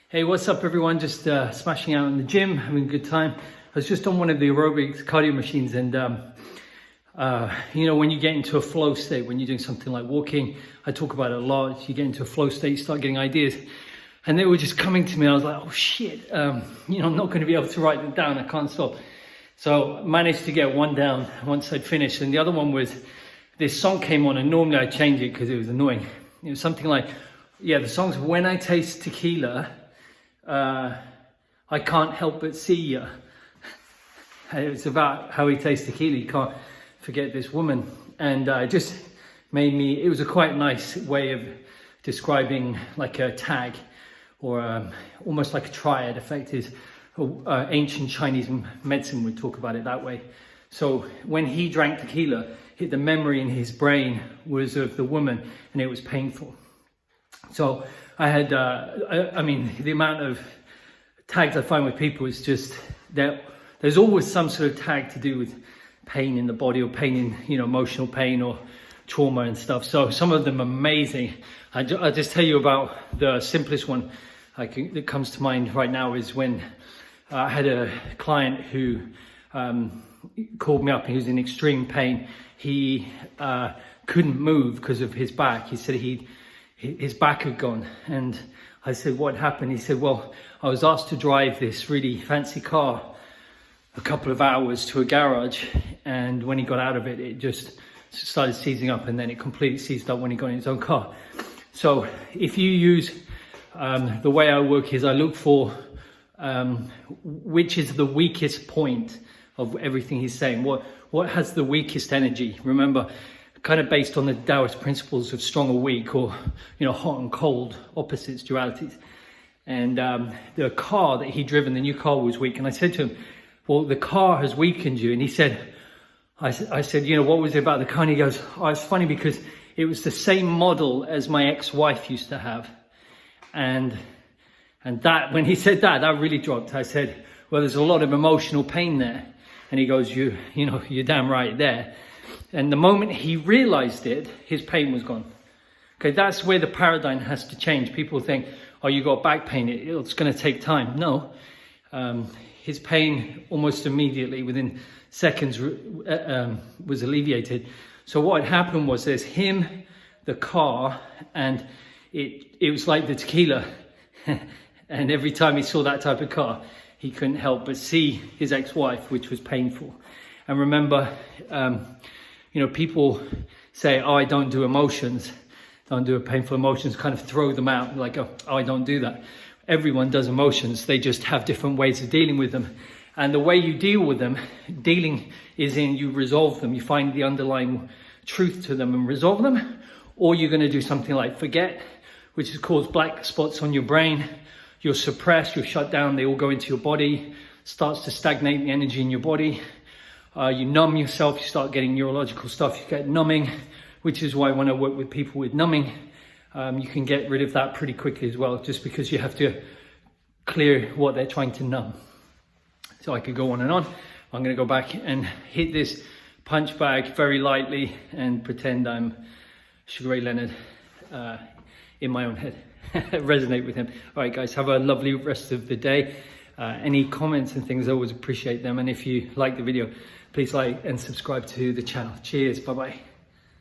Hey, what's up everyone? Just smashing out in the gym, having a good time. I was just on one of the aerobics cardio machines and when you get into a flow state, when you're doing something like walking, I talk about it a lot, you get into a flow state, you start getting ideas. And they were just coming to me, I was like, oh shit, I'm not gonna be able to write them down, I can't stop. So I managed to get one down once I'd finished. And the other one was, this song came on and normally I'd change it because it was annoying. It was something like, the song's When I Taste Tequila, I Can't Help But See Ya. It's about how he tastes tequila, he can't forget this woman. And it just made me, it was a quite nice way of describing like a tag or almost like a triad effect. Is ancient Chinese medicine would talk about it that way. So when he drank tequila, the memory in his brain was of the woman and it was painful. So I had, the amount of tags I find with people is just that there's always some sort of tag to do with pain in the body or pain in, emotional pain or trauma and stuff. So some of them are amazing. I'll just tell you about the simplest one that comes to mind right now is when I had a client who called me up and he was in extreme pain. He couldn't move because of his back. He said his back had gone. And I said, what happened? He said, well, I was asked to drive this really fancy car a couple of hours to a garage. And when he got out of it, it just started seizing up, and then it completely seized up when he got in his own car. So if you use, the way I work is I look for which is the weakest point of everything he's saying. What has the weakest energy? Remember, kind of based on the Taoist principles of strong or weak, or hot and cold, opposites, dualities. And the car that he'd driven, the new car, was weak. And I said to him, well, the car has weakened you. And he said, I said, what was it about the car? And he goes, oh, it's funny because it was the same model as my ex-wife used to have. And that, when he said that really dropped. I said, well, there's a lot of emotional pain there. And he goes, you're damn right there. And the moment he realized it, his pain was gone. Okay, that's where the paradigm has to change. People think, oh, you got back pain, it's going to take time. No, his pain almost immediately, within seconds, was alleviated. So what had happened was there's him, the car, and it was like the tequila. And every time he saw that type of car, he couldn't help but see his ex-wife, which was painful. And remember, people say, oh, I don't do emotions, don't do painful emotions, kind of throw them out like, oh, I don't do that. Everyone does emotions. They just have different ways of dealing with them. And the way you deal with them, dealing is in you resolve them. You find the underlying truth to them and resolve them. Or you're going to do something like forget, which has caused black spots on your brain. You're suppressed, you're shut down, they all go into your body, starts to stagnate the energy in your body. You numb yourself, you start getting neurological stuff, you get numbing, which is why when I work with people with numbing, you can get rid of that pretty quickly as well, just because you have to clear what they're trying to numb. So I could go on and on. I'm going to go back and hit this punch bag very lightly and pretend I'm Sugar Ray Leonard in my own head. Resonate with him. All right, guys, have a lovely rest of the day. Any comments and things, I always appreciate them. And if you like the video, please like and subscribe to the channel. Cheers. Bye-bye.